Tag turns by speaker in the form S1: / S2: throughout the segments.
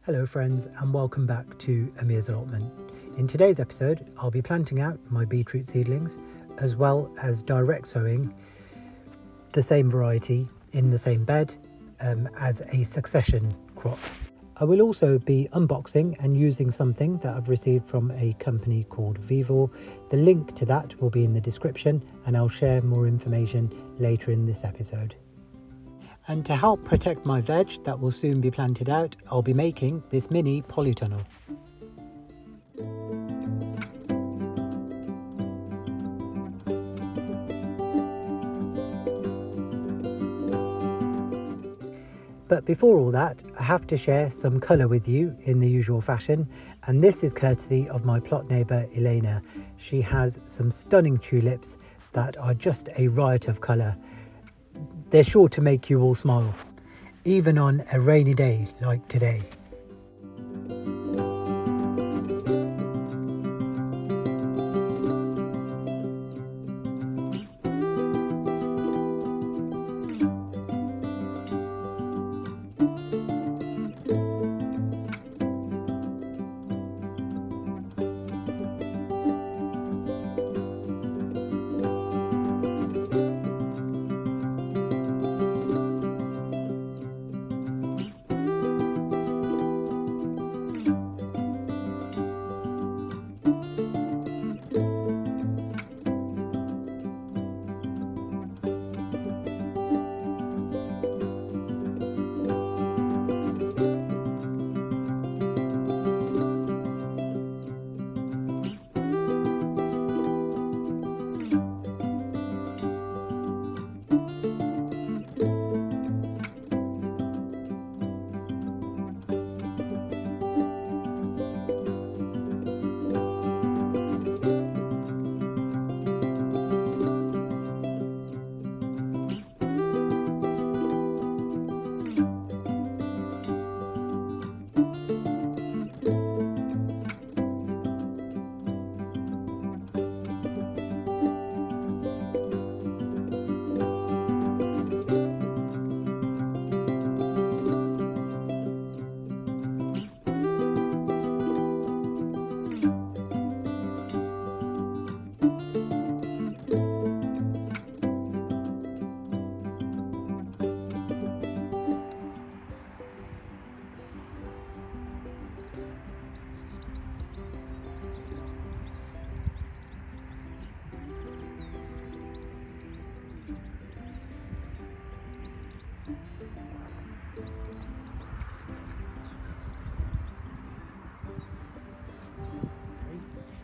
S1: Hello friends, and welcome back to Amir's Allotment. In today's episode I'll be planting out my beetroot seedlings as well as direct sowing the same variety in the same bed as a succession crop. I will also be unboxing and using something that I've received from a company called Vivor. The link to that will be in the description and I'll share more information later in this episode. And to help protect my veg that will soon be planted out, I'll be making this mini polytunnel. But before all that, I have to share some colour with you in the usual fashion, and this is courtesy of my plot neighbour Elena. She has some stunning tulips that are just a riot of colour. They're sure to make you all smile, even on a rainy day like today.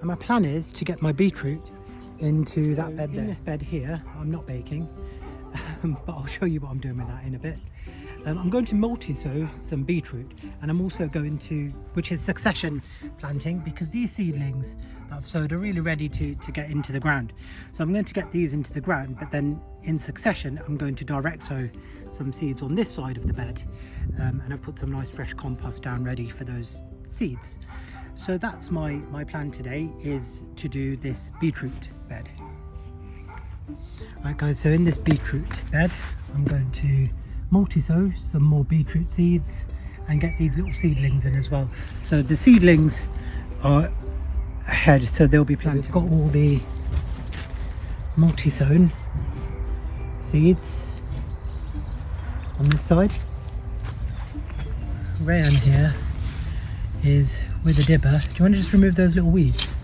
S1: And my plan is to get my beetroot into that bed there. In this bed here, I'm not baking, but I'll show you what I'm doing with that in a bit. I'm going to multi-sow some beetroot, and I'm also going to, which is succession planting, because these seedlings that I've sowed are really ready to get into the ground. So I'm going to get these into the ground, but then in succession, I'm going to direct sow some seeds on this side of the bed. And I've put some nice fresh compost down ready for those seeds. So that's my plan today, is to do this beetroot bed. Right guys, so in this beetroot bed, I'm going to multi-sow some more beetroot seeds and get these little seedlings in as well. So the seedlings are ahead, so they'll be planted. We've got all the multi-sown seeds on this side. Rayan here is with a dibber. Do you want to just remove those little weeds?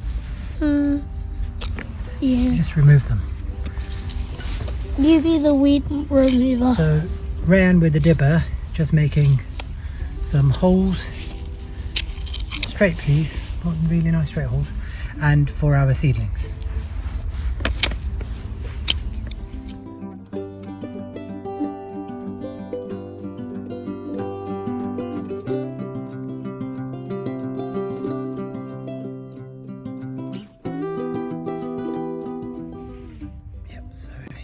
S2: Yeah.
S1: Just remove them.
S2: You be the weed remover.
S1: So Rayan with the dibber is just making some holes, straight please, not really nice straight holes, and for our seedlings.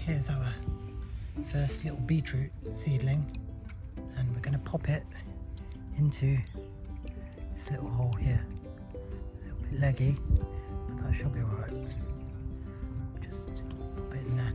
S1: Here's our first little beetroot seedling, and we're going to pop it into this little hole here. A little bit leggy, but that should be alright. Just pop it in there.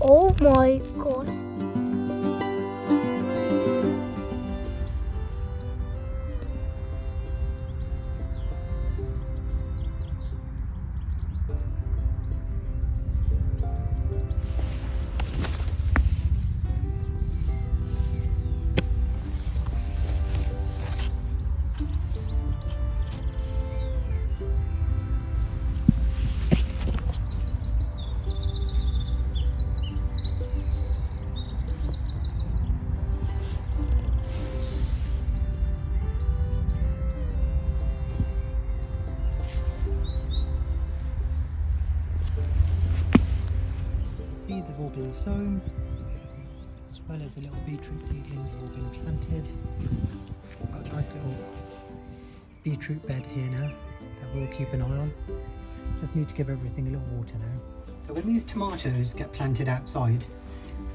S2: Oh my god.
S1: Seeds have all been sown, as well as the little beetroot seedlings have all been planted. I've got a nice little beetroot bed here now that we'll keep an eye on. Just need to give everything a little water now. So when these tomatoes get planted outside,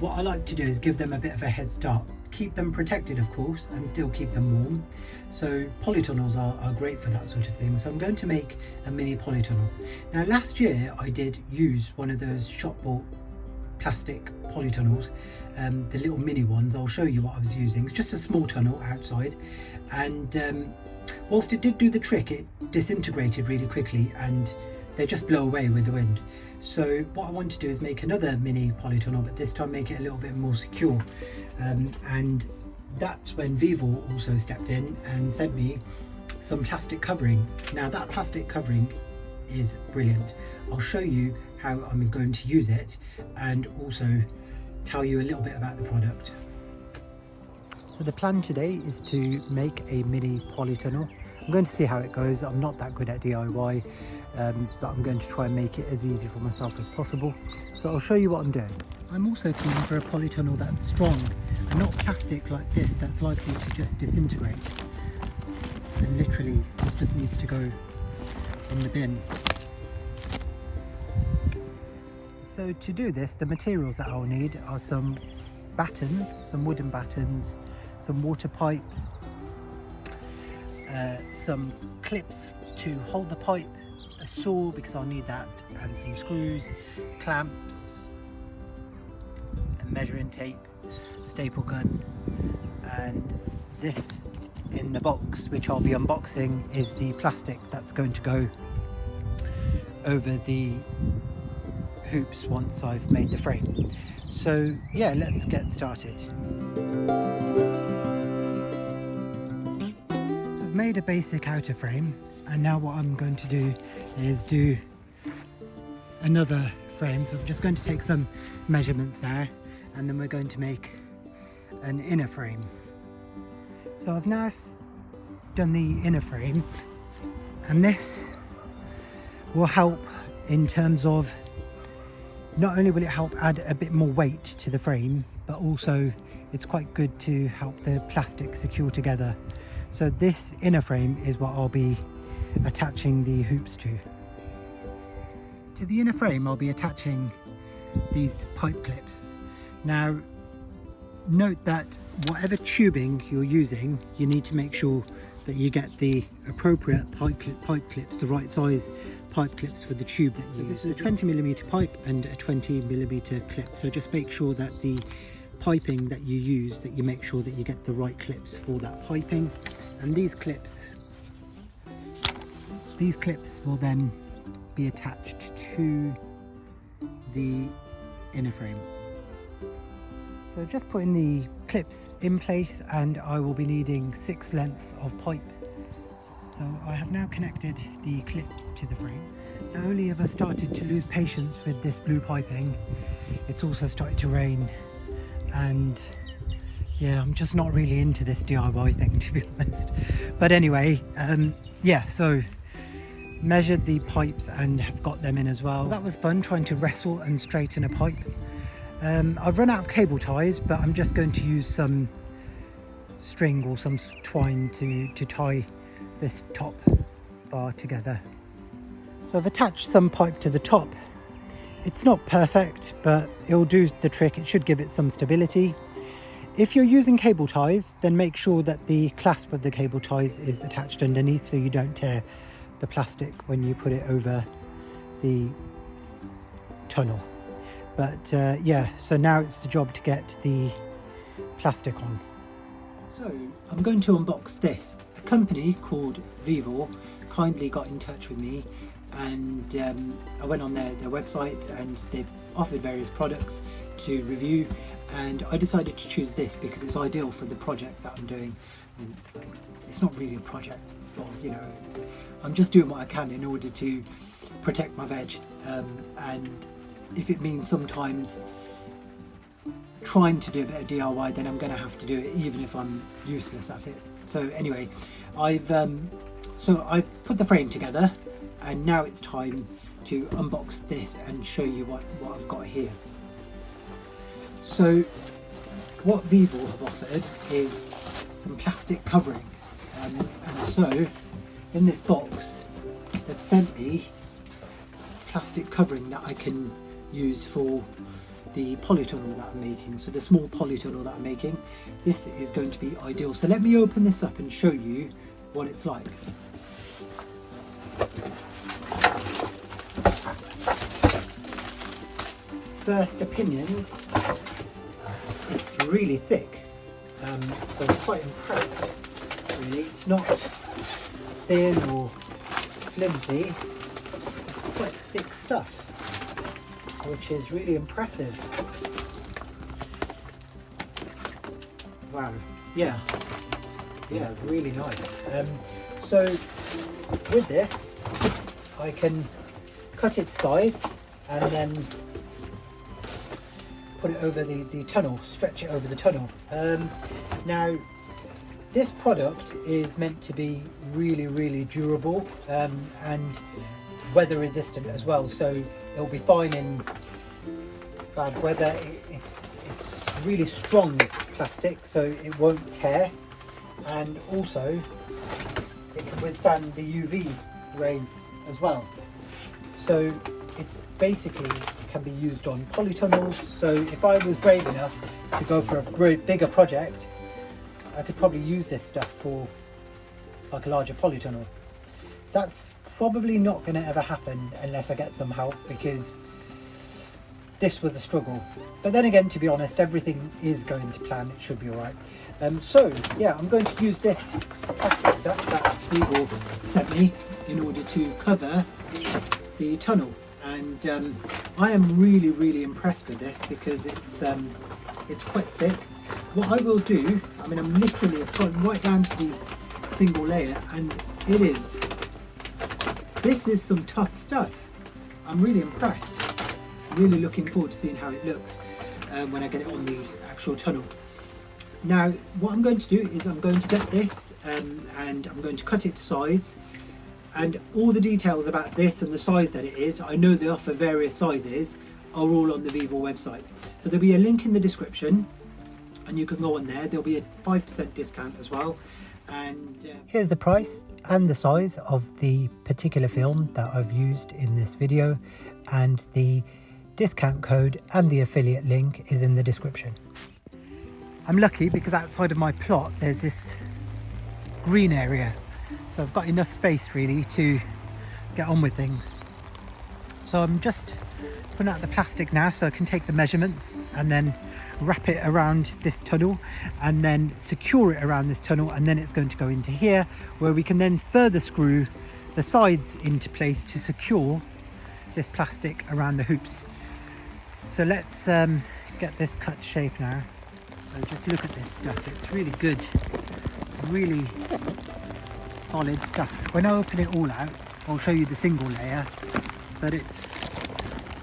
S1: what I like to do is give them a bit of a head start. Keep them protected, of course, and still keep them warm. So polytunnels are great for that sort of thing. So I'm going to make a mini polytunnel. Now last year I did use one of those shop bought plastic polytunnels, the little mini ones. I'll show you what I was using. It's just a small tunnel outside, and whilst it did do the trick, it disintegrated really quickly and they just blow away with the wind. So what I want to do is make another mini polytunnel, but this time make it a little bit more secure, and that's when Vivo also stepped in and sent me some plastic covering. Now that plastic covering is brilliant. I'll show you how I'm going to use it and also tell you a little bit about the product. So the plan today is to make a mini polytunnel. I'm going to see how it goes. I'm not that good at DIY, but I'm going to try and make it as easy for myself as possible. So I'll show you what I'm doing. I'm also keen for a polytunnel that's strong and not plastic like this that's likely to just disintegrate. And literally this just needs to go in the bin. So to do this, the materials that I'll need are some battens, some wooden battens, some water pipe, some clips to hold the pipe, a saw because I'll need that, and some screws, clamps, a measuring tape, staple gun, and this in the box which I'll be unboxing is the plastic that's going to go over the hoops once I've made the frame. So yeah, let's get started. So I've made a basic outer frame, and now what I'm going to do is do another frame. So I'm just going to take some measurements now, and then we're going to make an inner frame. So I've now done the inner frame, and this will help in terms of, not only will it help add a bit more weight to the frame, but also it's quite good to help the plastic secure together. So this inner frame is what I'll be attaching the hoops to. To the inner frame I'll be attaching these pipe clips. Now note that whatever tubing you're using, you need to make sure that you get the appropriate pipe clips, the right size pipe clips for the tube that you use. This is a 20mm pipe and a 20mm clip, so just make sure that the piping that you use, that you make sure that you get the right clips for that piping. And these clips will then be attached to the inner frame. So just putting the clips in place, and I will be needing 6 lengths of pipe. So So I have now connected the clips to the frame. Not only have I started to lose patience with this blue piping, it's also started to rain, and yeah, I'm just not really into this DIY thing, to be honest. But anyway, yeah, so measured the pipes and have got them in as well. That was fun, trying to wrestle and straighten a pipe. I've run out of cable ties, but I'm just going to use some string or some twine to tie this top bar together. So I've attached some pipe to the top. It's not perfect, but it'll do the trick. It should give it some stability. If you're using cable ties, then make sure that the clasp of the cable ties is attached underneath so you don't tear the plastic when you put it over the tunnel. But yeah, so now it's the job to get the plastic on. So I'm going to unbox this. A company called Vivor kindly got in touch with me, and I went on their website, and they've offered various products to review, and I decided to choose this because it's ideal for the project that I'm doing. And it's not really a project, but you know, I'm just doing what I can in order to protect my veg, and if it means sometimes trying to do a bit of DIY, then I'm going to have to do it even if I'm useless at it. So anyway, I've put the frame together, and now it's time to unbox this and show you what I've got here. So what Vivor have offered is some plastic covering, and so in this box they've sent me plastic covering that I can use for the polytunnel that I'm making. So the small polytunnel that I'm making, this is going to be ideal. So let me open this up and show you what it's like. First opinions, it's really thick, so I'm quite impressed really. It's not thin or flimsy, it's quite thick stuff, which is really impressive. Wow, yeah, really nice. So with this I can cut it to size and then put it over the tunnel, stretch it over the tunnel. Now this product is meant to be really durable, and weather resistant as well, so it'll be fine in bad weather. It's really strong plastic, so it won't tear, and also it can withstand the UV rays as well. So it's basically can be used on polytunnels. So if I was brave enough to go for a bigger project, I could probably use this stuff for like a larger polytunnel. That's probably not going to ever happen unless I get some help, because this was a struggle. But then again, to be honest, everything is going to plan. It should be all right. So yeah, I'm going to use this plastic stuff that Vivor sent me in order to cover the tunnel, and I am really impressed with this because it's quite thick. What I will do, I mean, I'm literally going right down to the single layer, and this is some tough stuff. I'm really impressed. Really looking forward to seeing how it looks when I get it on the actual tunnel. Now what I'm going to do is I'm going to get this and I'm going to cut it to size, and all the details about this and the size that it is, I know they offer various sizes, are all on the Vivor website. So there'll be a link in the description and you can go on there. There'll be a 5% discount as well. And here's the price and the size of the particular film that I've used in this video, and the discount code and the affiliate link is in the description. I'm lucky because outside of my plot there's this green area, so I've got enough space really to get on with things. So I'm just putting out the plastic now so I can take the measurements and then wrap it around this tunnel and then secure it around this tunnel, and then it's going to go into here where we can then further screw the sides into place to secure this plastic around the hoops. So let's get this cut shape now. So just look at this stuff, it's really good, really solid stuff. When I open it all out, I'll show you the single layer, but it's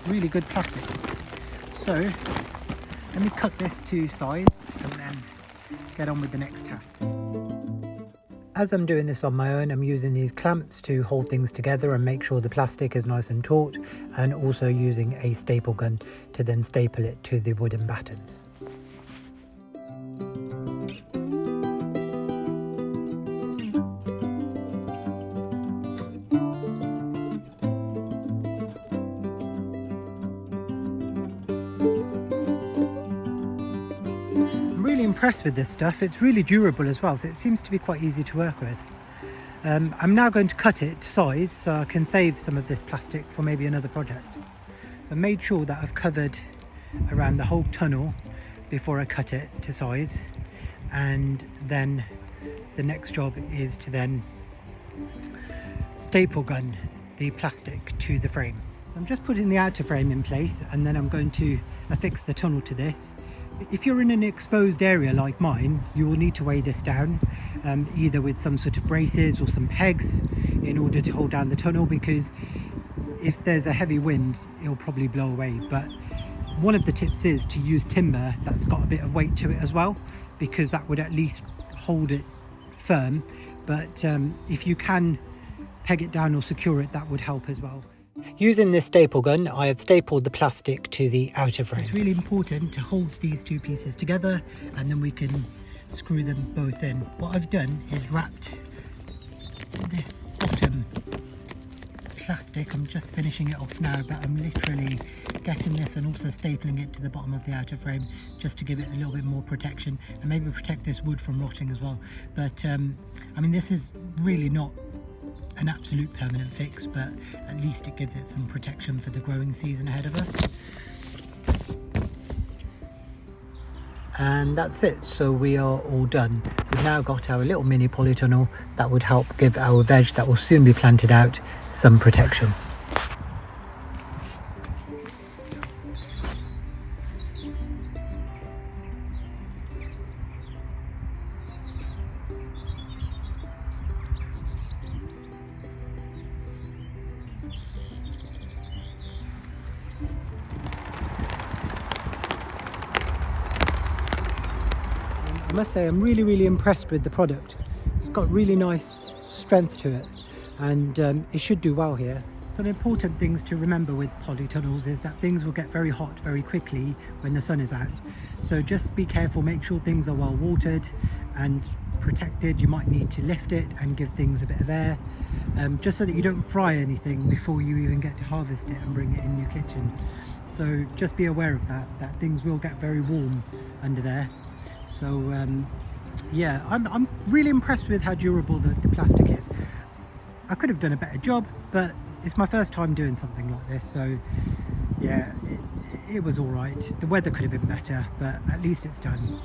S1: really good plastic. So let me cut this to size and then get on with the next task. As I'm doing this on my own, I'm using these clamps to hold things together and make sure the plastic is nice and taut, and also using a staple gun to then staple it to the wooden battens. Impressed with this stuff. It's really durable as well, so it seems to be quite easy to work with. I'm now going to cut it to size so I can save some of this plastic for maybe another project. So I made sure that I've covered around the whole tunnel before I cut it to size, and then the next job is to then staple gun the plastic to the frame. So I'm just putting the outer frame in place, and then I'm going to affix the tunnel to this. If you're in an exposed area like mine, you will need to weigh this down, either with some sort of braces or some pegs in order to hold down the tunnel, because if there's a heavy wind, it'll probably blow away. But one of the tips is to use timber that's got a bit of weight to it as well, because that would at least hold it firm. But if you can peg it down or secure it, that would help as well. Using this staple gun, I have stapled the plastic to the outer frame. It's really important to hold these two pieces together, and then we can screw them both in. What I've done is wrapped this bottom plastic. I'm just finishing it off now, but I'm literally getting this and also stapling it to the bottom of the outer frame just to give it a little bit more protection, and maybe protect this wood from rotting as well. But I mean, this is really not an absolute permanent fix, but at least it gives it some protection for the growing season ahead of us. And that's it, so we are all done. We've now got our little mini polytunnel that would help give our veg that will soon be planted out some protection. I must say I'm really impressed with the product. It's got really nice strength to it, and it should do well here. Some important things to remember with polytunnels is that things will get very hot very quickly when the sun is out. So just be careful, make sure things are well watered and protected. You might need to lift it and give things a bit of air, just so that you don't fry anything before you even get to harvest it and bring it in your kitchen. So just be aware of that things will get very warm under there. So yeah, I'm really impressed with how durable the plastic is. I could have done a better job, but it's my first time doing something like this, so yeah, it was all right. The weather could have been better, but at least it's done.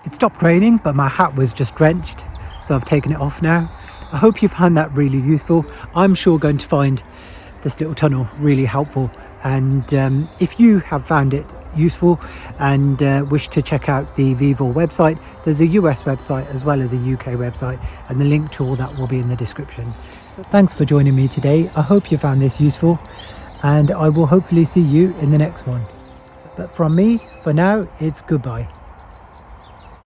S1: It stopped raining, but my hat was just drenched, so I've taken it off now. I hope you found that really useful. I'm sure going to find this little tunnel really helpful, and if you have found it useful and wish to check out the Vevor website, there's a US website as well as a UK website, and the link to all that will be in the description. So thanks for joining me today. I hope you found this useful, and I will hopefully see you in the next one. But from me, for now, it's goodbye.